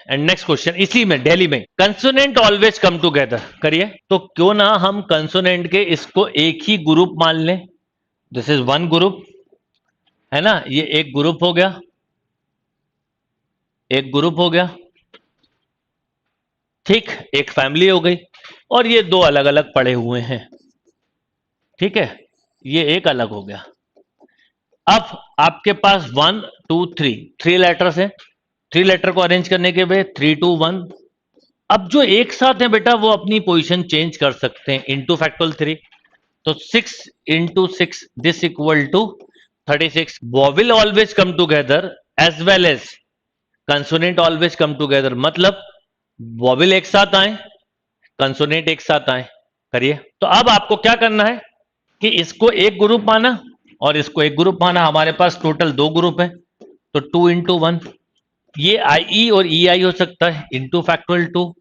And next question इसी में दिल्ली में, कंसोनेंट ऑलवेज कम टुगेदर करिए। तो क्यों ना हम कंसोनेंट के इसको एक ही ग्रुप मान लें, दिस इज वन ग्रुप, है ना, ये एक ग्रुप हो गया, एक ग्रुप हो गया, ठीक, एक फैमिली हो गई, और ये दो अलग अलग पड़े हुए हैं, ठीक है, ये एक अलग हो गया। अब आपके पास 1 2 3 3 लेटर्स हैं, 3 लेटर को अरेंज करने के बाद 3 2 1। अब जो एक साथ है बेटा वो अपनी पोजीशन चेंज कर सकते हैं इनटू फैक्टोरियल 3, तो 6 into 6 this equal to 36। Vowel always come together as well as consonant always come together, मतलब वॉविल एक साथ आए, कंसोनेंट एक साथ आए। करिए। तो अब आपको क्या करना है कि इसको एक ग्रुप माना और इसको एक ग्रुप माना, हमारे पास टोटल दो ग्रुप है, तो 2 into 1, ये आई और ई आई हो सकता है इंटू फैक्टोरियल 2,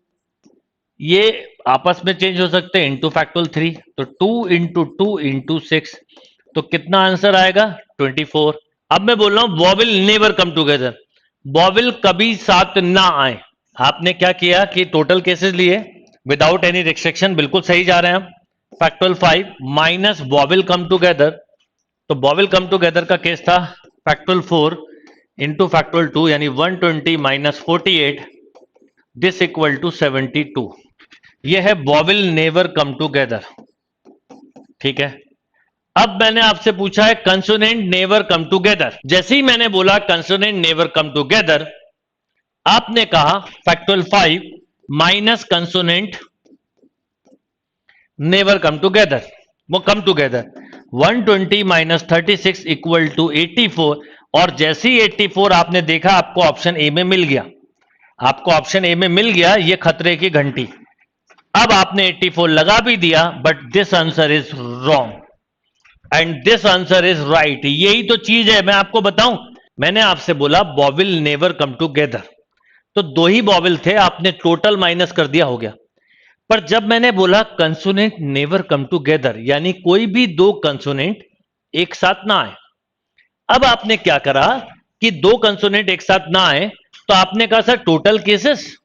ये आपस में चेंज हो सकते हैं इंटू फैक्टोरियल 3, तो 2 into 2 into 6, तो कितना आंसर आएगा 24। अब मैं बोल रहा हूं वॉविल नेवर कम टुगेदर, वॉविल कभी साथ ना आए। आपने क्या किया कि टोटल केसेस लिए विदाउट एनी रिस्ट्रिक्शन, बिल्कुल सही जा रहे हैं हम। फैक्टोरियल 5 माइनस वॉविल कम टुगेदर, तो वॉविल कम टुगेदर का केस था फैक्टोरियल 4 इंटू फैक्टोरियल 2, यानी 120 माइनस 48 दिस इक्वल टू 72। यह है वॉविल नेवर कम टुगेदर, ठीक है। अब मैंने आपसे पूछा है कंसोनेंट नेवर कम टुगेदर। जैसे ही मैंने बोला कंसोनेंट नेवर कम टुगेदर, आपने कहा factorial 5 minus consonant never come together, वो come together 120 minus 36 equal to 84, और जैसे ही 84 आपने देखा आपको ऑप्शन ए में मिल गया, आपको ऑप्शन ए में मिल गया ये खतरे की घंटी। अब आपने 84 लगा भी दिया, but this answer is wrong and this answer is right. यही तो चीज है, मैं आपको बताऊं, मैंने आपसे बोला वॉविल नेवर कम टुगेदर, तो दो ही वॉविल थे, आपने टोटल माइनस कर दिया, हो गया। पर जब मैंने बोला कंसोनेंट नेवर कम टुगेदर, यानी कोई भी दो कंसोनेंट एक साथ ना आए। अब आपने क्या करा कि दो कंसोनेंट एक साथ ना आए, तो आपने कहा sir total cases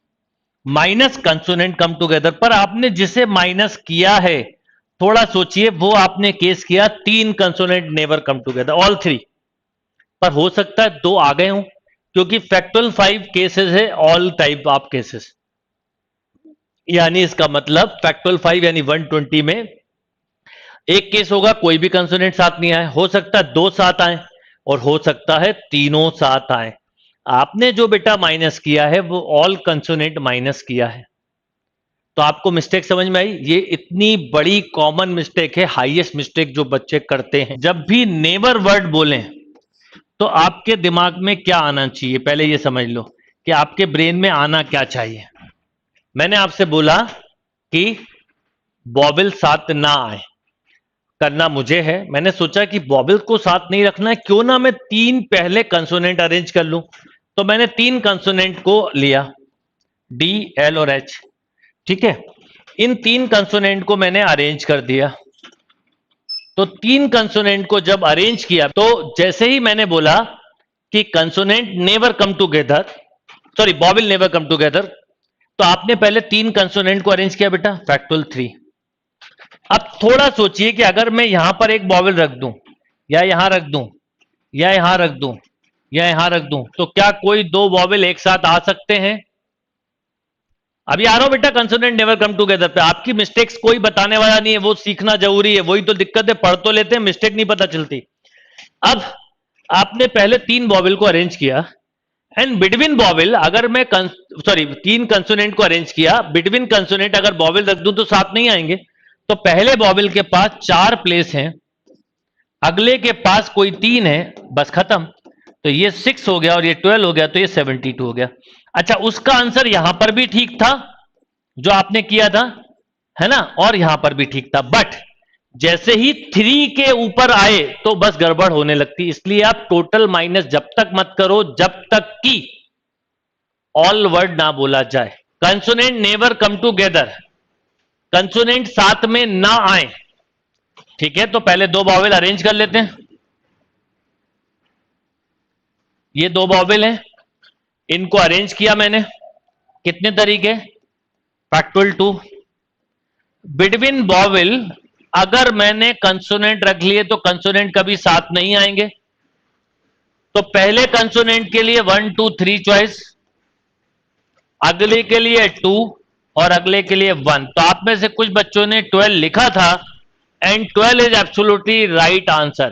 minus consonant come together, पर आपने जिसे माइनस किया है थोड़ा सोचिए, वो आपने केस किया 3 consonant never come together, all 3, पर हो सकता है 2 आ गए हों, क्योंकि फैक्टोरियल 5 केसेस है ऑल टाइप ऑफ केसेस, यानी इसका मतलब फैक्टोरियल 5 यानी 120 में एक केस होगा कोई भी कंसोनेंट साथ नहीं आए, हो सकता है 2 साथ आए और हो सकता है तीनों साथ आए। आपने जो बेटा माइनस किया है वो ऑल कंसोनेंट माइनस किया है। तो आपको मिस्टेक समझ में आई? ये इतनी बड़ी कॉमन मिस्टेक है, हाईएस्ट मिस्टेक जो बच्चे करते हैं। जब भी नेवर वर्ड बोलें तो आपके दिमाग में क्या आना चाहिए, पहले ये समझ लो कि आपके ब्रेन में आना क्या चाहिए। मैंने आपसे बोला कि बॉबिल साथ ना आए, करना मुझे है, मैंने सोचा कि बॉबिल को साथ नहीं रखना है, क्यों ना मैं 3 पहले कंसोनेंट अरेंज कर लूं। तो मैंने 3 कंसोनेंट को लिया, डी एल और एच, ठीक है। इन 3 कंसोनेंट को मैंने अरेंज कर दिया। तो 3 कंसोनेंट को जब अरेंज किया, तो जैसे ही मैंने बोला कि consonant never come together, sorry vowel never come together, तो आपने पहले 3 कंसोनेंट को अरेंज किया बेटा फैक्टोरियल 3। अब थोड़ा सोचिए कि अगर मैं यहां पर एक बॉबिल रख दूं, या यहां रख दूं, या यहां रख दूं, या यहां रख दूं, तो क्या कोई दो बॉबिल एक साथ आ सकते हैं? अभी आ रहा हूं बेटा कंसोनेंट नेवर कम टुगेदर पे। आपकी मिस्टेक्स कोई बताने वाला नहीं है, वो सीखना जरूरी है, वही तो दिक्कत है, पढ़ तो लेते हैं, मिस्टेक नहीं पता चलती। अब आपने पहले 3 बॉबिल को अरेंज किया, एंड बिटवीन बॉबिल अगर मैं सॉरी 3 कंसोनेंट को अरेंज किया, बिटवीन कंसोनेंट अगर बॉबिल रख दूं तो साथ नहीं आएंगे। तो पहले बॉबिल के पास 4 प्लेस हैं, अगले के पास कोई 3 है, बस खत्म। तो ये 6 हो गया और ये 12 हो गया, तो ये 72 हो गया। अच्छा, उसका आंसर यहां पर भी ठीक था जो आपने किया था, है ना, और यहां पर भी ठीक था, बट जैसे ही 3 के ऊपर आए तो बस गड़बड़ होने लगती। इसलिए आप टोटल माइनस जब तक मत करो जब तक कि ऑल वर्ड ना बोला जाए। Consonant never come together, consonant साथ में ना आए, ठीक है। तो पहले 2 बॉवेल अरेंज कर लेते हैं। ये 2 बॉवेल हैं, इनको अरेंज किया मैंने, कितने तरीके? फैक्टोरियल 2। बिटवीन वॉवेल अगर मैंने कंसोनेंट रख लिए तो कंसोनेंट कभी साथ नहीं आएंगे, तो पहले कंसोनेंट के लिए 1 2 3 चॉइस, अगले के लिए 2 और अगले के लिए 1। तो आप में से कुछ बच्चों ने 12 लिखा था, and 12 is absolutely right answer.